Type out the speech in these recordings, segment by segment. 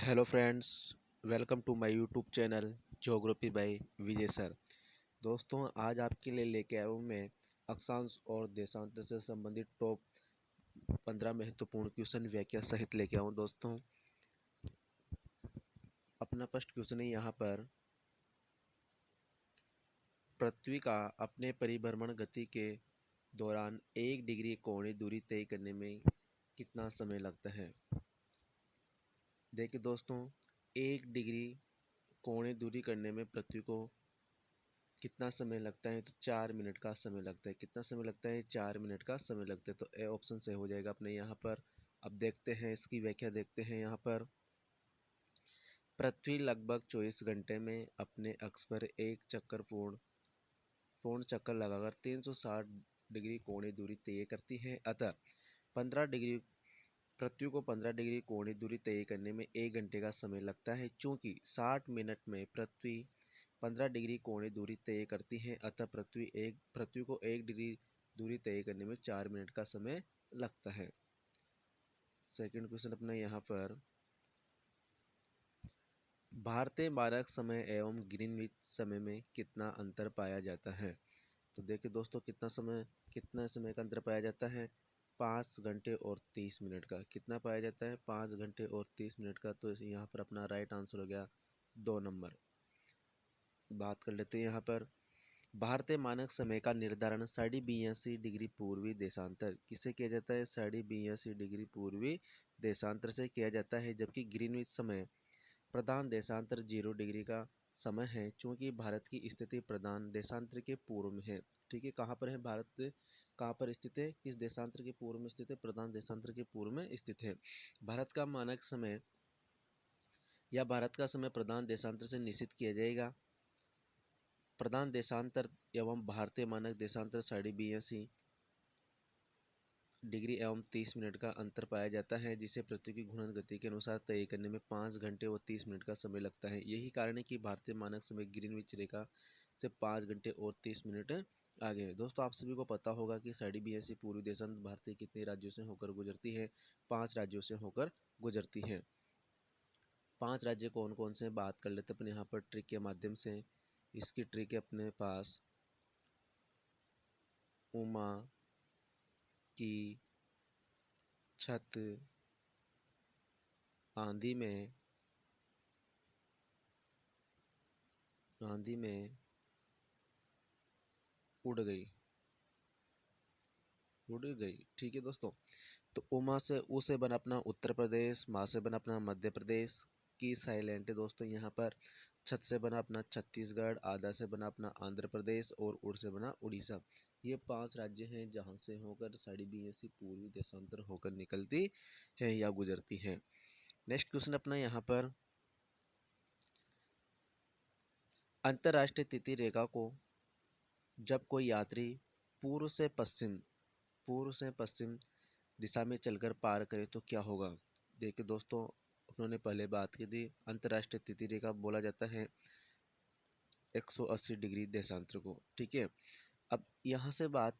Hello friends, welcome to my YouTube channel geography by Vijay sir. दोस्तों, आज आपके लिए लेके आया हूँ मैं अक्षांश और देशांतर से संबंधित टॉप 15 महत्वपूर्ण क्वेश्चन व्याख्या सहित लेके आया हूँ। दोस्तों, अपना फर्स्ट क्वेश्चन है यहाँ पर, पृथ्वी का अपने परिभ्रमण गति के दौरान 1 डिग्री कोणीय दूरी तय करने में कितना समय लगता है। देखिए दोस्तों, 1 डिग्री कोणीय दूरी करने में पृथ्वी को कितना समय लगता है, तो 4 मिनट का समय लगता है। कितना समय लगता है? 4 मिनट का समय लगता है। तो ए ऑप्शन सही हो जाएगा अपने यहाँ पर। अब देखते हैं इसकी व्याख्या, देखते हैं यहाँ पर। पृथ्वी लगभग 24 घंटे में अपने अक्ष पर एक पूर्ण चक्कर लगाकर 360 डिग्री कोणीय दूरी तय करती है। अतः 15 डिग्री पृथ्वी को 15 डिग्री कोणीय दूरी तय करने में 1 घंटे का समय लगता है। चूंकि 60 मिनट में पृथ्वी 15 डिग्री कोणीय दूरी तय करती है, अतः पृथ्वी को 1 डिग्री दूरी तय करने में 4 मिनट का समय लगता है। सेकंड क्वेश्चन अपना यहाँ पर, भारतीय मानक समय एवं ग्रीनविच समय में कितना अंतर पाया जाता है। तो देखिए दोस्तों, कितना समय का अंतर पाया जाता है? 5 घंटे और 30 मिनट का। कितना पाया जाता है? 5 घंटे और 30 मिनट का। तो यहाँ पर अपना राइट आंसर हो गया 2 नंबर। बात कर लेते हैं यहाँ पर, भारतीय मानक समय का निर्धारण 82 डिग्री पूर्वी देशांतर किसे किया जाता है? 82 डिग्री पूर्वी देशांतर से किया जाता है। जबकि ग्रीनविच समय प्रधान देशांतर 0 डिग्री का समय है, चूंकि भारत की स्थिति प्रधान देशांतर के पूर्व में है। ठीक है, कहाँ पर है भारत? कहाँ पर स्थित है? किस देशांतर के पूर्व में स्थित है? प्रधान देशांतर के पूर्व में स्थित है। भारत का मानक समय या भारत का समय प्रधान देशांतर से निश्चित किया जाएगा। प्रधान देशांतर एवं भारतीय मानक देशांतर 82 डिग्री एवं 30 मिनट का अंतर पाया जाता है, जिसे पृथ्वी की घूर्णन गति के अनुसार तय करने में 5 घंटे और 30 मिनट का समय लगता है। यही कारण है कि भारतीय मानक समय ग्रीनविच रेखा से 5 घंटे और 30 मिनट आगे है। दोस्तों, आप सभी को पता होगा कि 82 पूर्वी देशांतर भारतीय कितने राज्यों से होकर गुजरती है? 5 राज्यों से होकर गुजरती है। 5 राज्य कौन कौन से बात कर लेते अपने यहाँ पर ट्रिक के माध्यम से। इसकी ट्रिक है अपने पास, उमा की छत आंधी में उड़ गई। ठीक है दोस्तों। तो उमा से ऊ से बना अपना उत्तर प्रदेश, माँ से बना अपना मध्य प्रदेश, की साइलेंट है दोस्तों यहाँ पर। छत से बना अपना छत्तीसगढ़, आधा से बना अपना आंध्र प्रदेश और उड़ से बना उड़ीसा। ये 5 राज्य हैं जहाँ से होकर 82 पूर्वी देशांतर होकर निकलती है या गुजरती है। नेक्स्ट क्वेश्चन अपना यहाँ पर, अंतरराष्ट्रीय तिथि रेखा को जब कोई यात्री पूर्व से पश्चिम दिशा में चलकर पार करे तो क्या होगा। देखिए दोस्तों, उन्होंने पहले बात की थी, अंतरराष्ट्रीय तिथि रेखा बोला जाता है 180 डिग्री देशांतर को। ठीक है, अब यहाँ से बात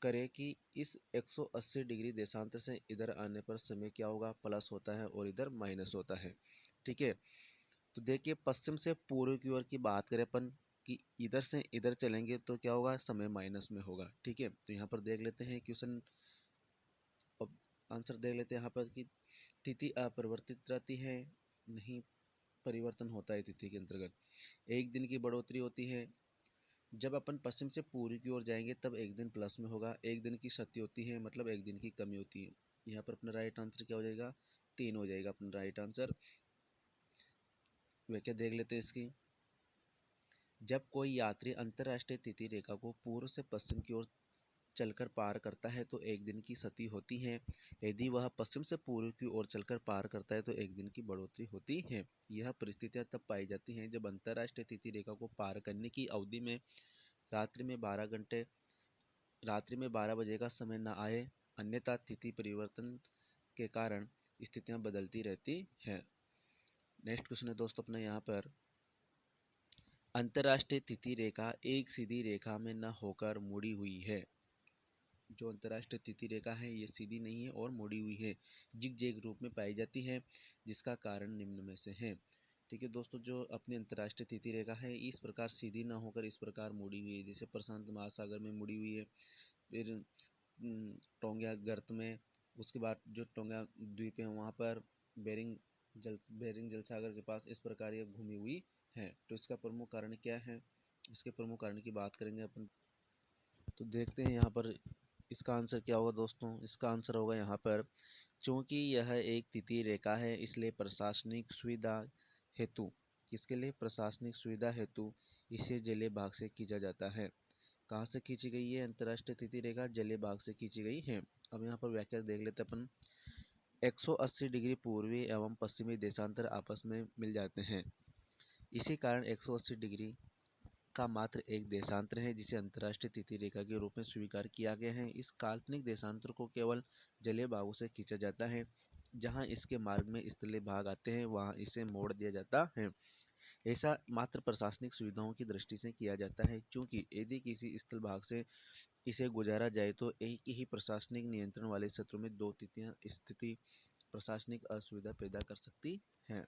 करें कि इस 180 डिग्री देशांतर से इधर आने पर समय क्या होगा? प्लस होता है और इधर माइनस होता है। ठीक है, तो देखिए, पश्चिम से पूर्व की ओर की बात करें अपन कि इधर से इधर चलेंगे तो क्या होगा? समय माइनस में होगा। ठीक है, तो यहाँ पर देख लेते हैं क्वेश्चन, अब आंसर देख लेते हैं यहाँ पर कि तिथि अपरिवर्तित रहती है, नहीं परिवर्तन होता है तिथि के अंतर्गत। एक दिन की बढ़ोतरी होती है। जब अपन पश्चिम से पूर्व की ओर जाएंगे तब एक दिन प्लस में होगा। एक दिन की क्षति होती है, मतलब एक दिन की कमी होती है। यहाँ पर अपना राइट आंसर क्या हो जाएगा? 3 हो जाएगा अपना राइट आंसर। वे क्या देख लेते हैं इसकी, जब कोई यात्री अंतरराष्ट्रीय तिथि रेखा को पूर्व से पश्चिम की ओर चलकर पार करता है तो एक दिन की क्षति होती है। यदि वह पश्चिम से पूर्व की ओर चलकर पार करता है तो एक दिन की बढ़ोतरी होती है। यह परिस्थितियां तब पाई जाती हैं जब अंतरराष्ट्रीय तिथि रेखा को पार करने की अवधि में रात्रि में 12 बजे का समय न आए, अन्यथा तिथि परिवर्तन के कारण स्थितियां बदलती रहती हैं। नेक्स्ट क्वेश्चन है दोस्तों अपना यहाँ पर, अंतरराष्ट्रीय तिथि रेखा एक सीधी रेखा में न होकर मुड़ी हुई है। जो अंतर्राष्ट्रीय तिथि रेखा है ये सीधी नहीं है और मुड़ी हुई है, जिग-जैग रूप में पाई जाती है, जिसका कारण निम्न में से है। ठीक है दोस्तों, जो अपनी अंतर्राष्ट्रीय तिथि रेखा है इस प्रकार सीधी ना होकर इस प्रकार मुड़ी हुई है, जैसे प्रशांत महासागर में मुड़ी हुई है, फिर टोंगा गर्त में, उसके बाद जो टोंगा द्वीप है वहाँ पर बेरिंग जल सागर के पास इस प्रकार ये घूमी हुई है। तो इसका प्रमुख कारण क्या है, इसके प्रमुख कारण की बात करेंगे अपन। तो देखते हैं यहाँ पर इसका आंसर क्या होगा दोस्तों। इसका आंसर होगा यहाँ पर, चूंकि यह एक तिथि रेखा है इसलिए प्रशासनिक सुविधा हेतु, किसके लिए, प्रशासनिक सुविधा हेतु इसे जलीय भाग से खींचा जाता है। कहाँ से खींची गई है अंतर्राष्ट्रीय तिथि रेखा, जलीय भाग से खींची गई है। अब यहाँ पर व्याख्या देख लेते अपन। 180 डिग्री पूर्वी एवं पश्चिमी देशांतर आपस में मिल जाते हैं, इसी कारण 180 डिग्री का मात्र एक देशांतर है जिसे अंतर्राष्ट्रीय तिथि रेखा के रूप में स्वीकार किया गया है। इस काल्पनिक देशांतर को केवल जलीय भागों से खींचा जाता है, जहां इसके मार्ग में स्थलीय भाग आते हैं वहां इसे मोड़ दिया जाता है। ऐसा मात्र प्रशासनिक सुविधाओं की दृष्टि से किया जाता है, क्योंकि यदि किसी स्थल भाग से इसे गुजारा जाए तो एक ही प्रशासनिक नियंत्रण वाले क्षेत्रों में दो तिथियां स्थिति प्रशासनिक असुविधा पैदा कर सकती है।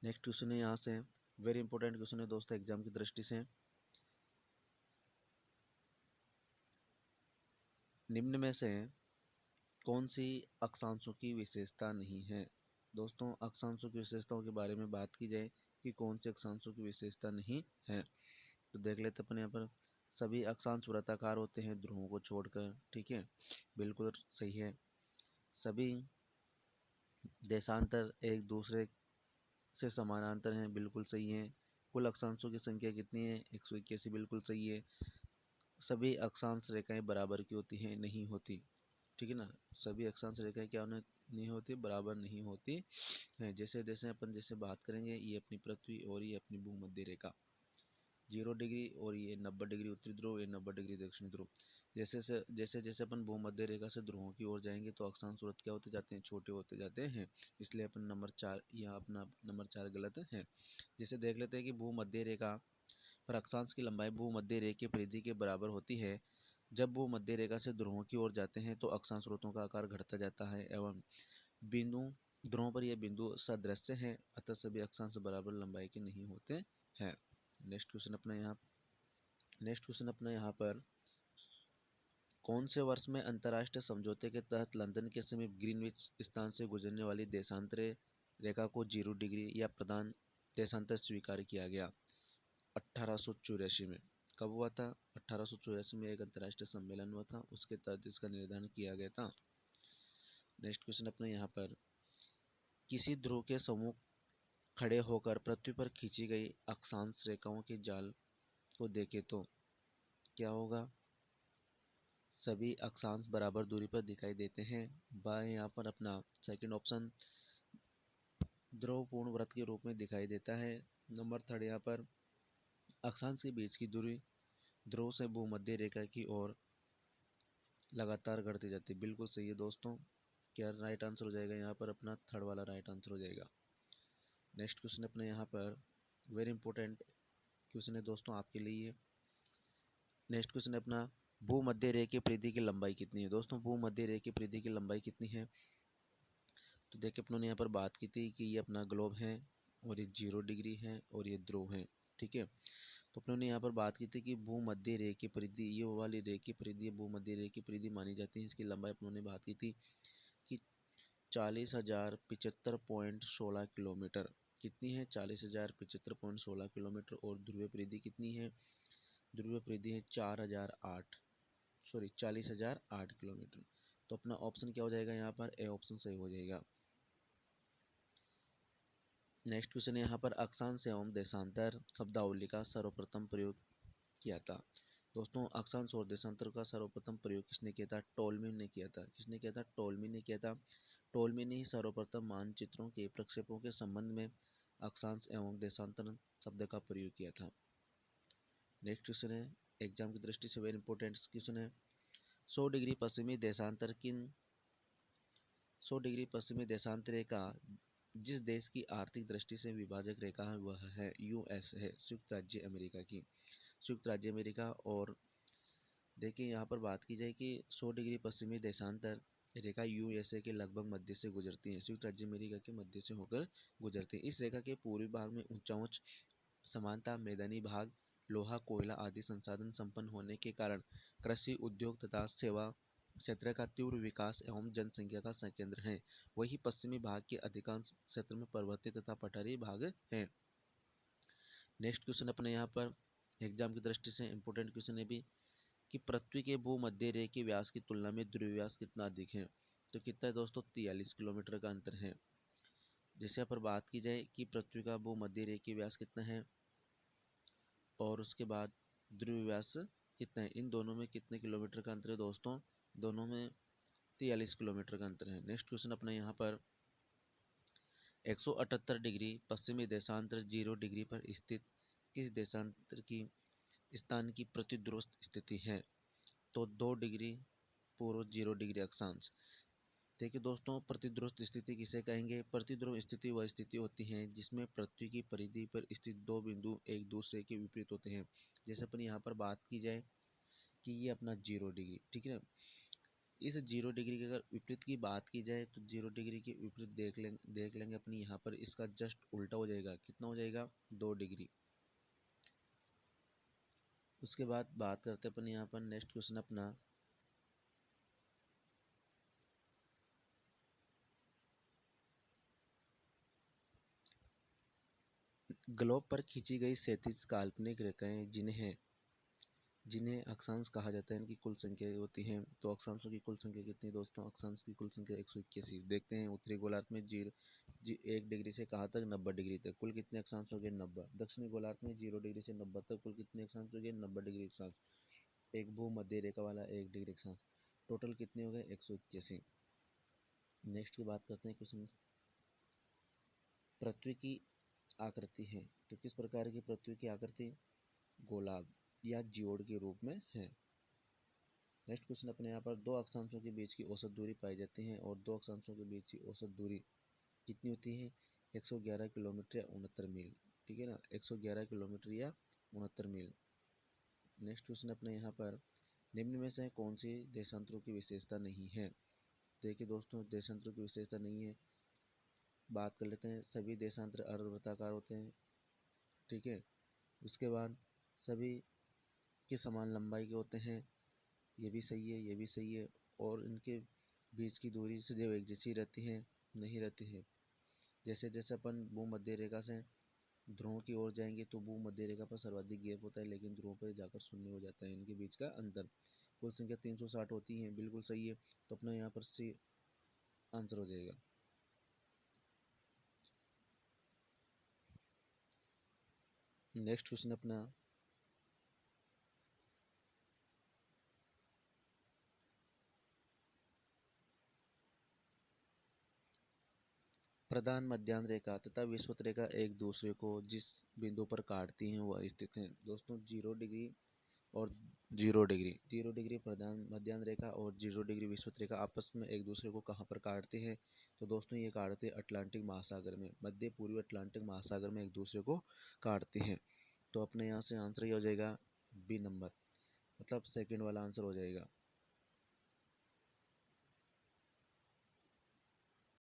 नेक्स्ट क्वेश्चन है यहाँ से, वेरी इंपॉर्टेंट क्वेश्चन है दोस्तों एग्जाम की दृष्टि से। निम्न में से कौन सी अक्षांशों की विशेषता नहीं है। दोस्तों अक्षांशों की विशेषताओं के बारे में बात की जाए कि कौन से अक्षांशों की विशेषता नहीं है, तो देख लेते अपन यहाँ पर। सभी अक्षांश वृत्ताकार होते हैं ध्रुवों को छोड़कर, ठीक है, बिल्कुल सही है। सभी देशांतर एक दूसरे से समानांतर हैं, बिल्कुल सही है। कुल अक्षांशों की संख्या कितनी है, 181, बिल्कुल सही है। सभी अक्षांश रेखाएं बराबर की होती हैं, नहीं होती, ठीक है ना। सभी अक्षांश रेखाएं क्या नहीं होती, बराबर नहीं होती है। जैसे जैसे अपन जैसे बात करेंगे, ये अपनी पृथ्वी और ये अपनी भूमध्य रेखा 0 डिग्री, और ये 90 डिग्री उत्तरी ध्रुव, ये 90 डिग्री दक्षिणी ध्रुव। जैसे जैसे अपन भूमध्य रेखा से ध्रुवों की ओर जाएंगे तो अक्षांश व्रत क्या होते जाते हैं, छोटे होते जाते हैं। इसलिए अपन नंबर 4, यहाँ अपना नंबर 4 गलत है। जैसे देख लेते हैं कि भूमध्य रेखा पर अक्षांश की लंबाई भूमध्य रेखा की परिधि के बराबर होती है। जब भूमध्य रेखा से ध्रुवों की ओर जाते हैं तो अक्षांश वृत्तों का आकार घटता जाता है एवं बिंदु ध्रुवों पर यह बिंदु सदृश्य है, अतः सभी अक्षांश बराबर लंबाई के नहीं होते हैं। नेक्स्ट क्वेश्चन अपना यहाँ पर, कौन से वर्ष में अंतर्राष्ट्रीय समझौते के तहत लंदन के समीप ग्रीनविच स्थान से गुजरने वाली देशांतरी रेखा को 0 डिग्री या प्रधान देशांतर स्वीकार किया गया। 1884 में। कब हुआ था, 1884 में एक अंतर्राष्ट्रीय सम्मेलन हुआ था, उसके तहत इसका निर्धारण किया गया था। नेक्स्ट क्वेश्चन अपना यहाँ पर, किसी ध्रुव के सम्मुख खड़े होकर पृथ्वी पर खींची गई अक्षांश रेखाओं के जाल को देखें तो क्या होगा, सभी अक्षांश बराबर दूरी पर दिखाई देते हैं। बाएं यहाँ पर अपना सेकंड ऑप्शन ध्रुव पूर्ण वृत्त के रूप में दिखाई देता है। नंबर 3 यहाँ पर अक्षांश के बीच की दूरी ध्रुव से भूमध्य रेखा की ओर लगातार घटती जाती है, बिल्कुल सही है दोस्तों। क्या राइट आंसर हो जाएगा, यहाँ पर अपना थर्ड वाला राइट आंसर हो जाएगा। नेक्स्ट क्वेश्चन अपने यहाँ पर वेरी इंपॉर्टेंट क्वेश्चन है दोस्तों आपके लिए। नेक्स्ट क्वेश्चन अपना, भूमध्य रेखा की परिधि की लंबाई कितनी है। दोस्तों भूमध्य रेखा की परिधि की लंबाई कितनी है, तो देखिए अपनों ने यहाँ पर बात की थी कि ये अपना ग्लोब है और ये 0 डिग्री है और ये ध्रुव है, ठीक है। तो अपनों ने यहाँ पर बात की थी कि भूमध्य रेखा की परिधि, ये वाली रेखा की परिधि भूमध्य रेखा की परिधि मानी जाती है। इसकी लंबाई अपनों ने बात की थी कि 40,075.16 किलोमीटर। कितनी है, 40,075.16 किलोमीटर। और ध्रुवीय परिधि कितनी है, ध्रुवीय परिधि है 40,008 किलोमीटर। तो अपना ऑप्शन क्या हो जाएगा, यहाँ पर ए ऑप्शन सही हो जाएगा। नेक्स्ट क्वेश्चन है यहाँ पर, अक्षांश एवं देशांतर शब्दावली का सर्वप्रथम प्रयोग किया था। दोस्तों अक्षांश और देशांतर का सर्वप्रथम प्रयोग किसने किया था, टोल्मी ने किया था। किसने किया था, टोल्मी ने किया था। टोल्मी ने ही सर्वप्रथम मानचित्रों के प्रक्षेपों के संबंध में अक्षांश एवं देशांतर शब्द का प्रयोग किया था। नेक्स्ट क्वेश्चन है एग्जाम की दृष्टि से वेरी इंपॉर्टेंट क्वेश्चन है, 100 डिग्री पश्चिमी देशांतर किन 100 डिग्री पश्चिमी देशांतर रेखा जिस देश की आर्थिक दृष्टि से विभाजक रेखा है वह है यूएस है, संयुक्त राज्य अमेरिका की। संयुक्त राज्य अमेरिका और देखिए यहाँ पर बात की जाए कि 100 डिग्री पश्चिमी देशांतर रेखा यूएसए के लगभग मध्य से गुजरती है, संयुक्त राज्य अमेरिका के मध्य से होकर गुजरती है। इस रेखा के पूर्वी भाग में ऊंचा ऊंच समानता, मैदानी भाग लोहा कोयला आदि संसाधन संपन्न होने के कारण कृषि उद्योग तथा सेवा क्षेत्र का तीव्र विकास एवं जनसंख्या का संकेंद्र है। वही पश्चिमी भाग के अधिकांश क्षेत्र में पर्वतीय तथा पठारी भाग है। नेक्स्ट क्वेश्चन अपने यहाँ पर एग्जाम की दृष्टि से इंपॉर्टेंट क्वेश्चन है भी कि पृथ्वी के भूमध्य रेखा के व्यास की तुलना में ध्रुव व्यास कितना अधिक है। तो कितना है दोस्तों, 43 किलोमीटर का अंतर है। जैसे यहाँ पर बात की जाए कि पृथ्वी का भूमध्य रेखा के व्यास कितना है और उसके बाद ध्रुव व्यास कितना है, इन दोनों में कितने किलोमीटर का अंतर है दोस्तों, दोनों में 43 किलोमीटर का अंतर है। नेक्स्ट क्वेश्चन अपना यहाँ पर 178 डिग्री पश्चिमी देशांतर 0 डिग्री पर स्थित किस देशांतर की स्थान की प्रतिध्रुव स्थिति है। तो 2 डिग्री पूर्व 0 डिग्री अक्षांश। देखिए दोस्तों, प्रतिध्रुव स्थिति किसे कहेंगे। प्रतिध्रुव स्थिति वह स्थिति होती है जिसमें पृथ्वी की परिधि पर स्थित दो बिंदु एक दूसरे के विपरीत होते हैं। जैसे अपन यहाँ पर बात की जाए कि ये अपना 0 डिग्री, ठीक है। इस 0 डिग्री की अगर विपरीत की बात की जाए तो 0 डिग्री के विपरीत देख लेंगे अपनी यहाँ पर इसका जस्ट उल्टा हो जाएगा। कितना हो जाएगा, 2 डिग्री। उसके बाद बात करते हैं अपन यहाँ पर नेक्स्ट क्वेश्चन अपना ग्लोब पर खींची गई क्षैतिज काल्पनिक रेखाएं जिन्हें जिन्हें अक्षांश कहा जाता है, इनकी कुल संख्या होती है। तो अक्षांशों की कुल संख्या कितनी दोस्तों, अक्षांश की कुल संख्या 181। देखते हैं उत्तरी गोलार्ध में 1 डिग्री से कहाँ तक, 90 डिग्री तक, कुल कितने अक्षांश हो गए, 90। दक्षिणी गोलार्ध में 0 डिग्री से 90 तक कुल कितने अक्षांश हो गए, 90 डिग्री अक्षांश। एक भूमध्य रेखा वाला 1 डिग्री अक्षांश, टोटल कितने हो गए, 181। नेक्स्ट की बात करते हैं क्वेश्चन, पृथ्वी की आकृति है। तो किस प्रकार की पृथ्वी की आकृति, गोलार्ध या जियोड के रूप में है। नेक्स्ट क्वेश्चन अपने यहाँ पर दो अक्षांशों के बीच की औसत दूरी पाई जाती है और दो अक्षांशों के बीच की औसत दूरी कितनी होती है, 111 किलोमीटर या 69 मील, ठीक है ना, 111 किलोमीटर या 69 मील। नेक्स्ट क्वेश्चन अपने यहाँ पर निम्न में से कौन सी देशांतरों की विशेषता नहीं है। देखिए दोस्तों, देशांतरों की विशेषता नहीं है, बात कर लेते हैं। सभी देशांतर अर्धवृत्ताकार होते हैं, ठीक है। उसके बाद सभी के समान लंबाई के होते हैं, ये भी सही है, ये भी सही है। और इनके बीच की दूरी सदैव एक जैसी रहती है, नहीं रहती है। जैसे जैसे अपन भूमध्य रेखा से ध्रुवों की ओर जाएंगे तो भूमध्य रेखा पर सर्वाधिक गैप होता है, लेकिन ध्रुवों पर जाकर शून्य हो जाता है इनके बीच का अंतर। कुल संख्या 360 होती है, बिल्कुल सही है। तो अपना यहाँ पर सी आंसर हो जाएगा। नेक्स्ट क्वेश्चन अपना प्रधान मध्यांश रेखा तथा विषुवत रेखा एक दूसरे को जिस बिंदु पर काटती हैं वह स्थित है। दोस्तों 0 डिग्री और 0 डिग्री प्रधान मध्यांश रेखा और 0 डिग्री विषुवत रेखा आपस में एक दूसरे को कहाँ पर काटते हैं। तो दोस्तों ये काटते हैं अटलांटिक महासागर में, मध्य पूर्वी अटलांटिक महासागर में एक दूसरे को काटते हैं। तो अपने यहाँ से आंसर ये हो जाएगा बी नंबर, मतलब सेकंड वाला आंसर हो जाएगा।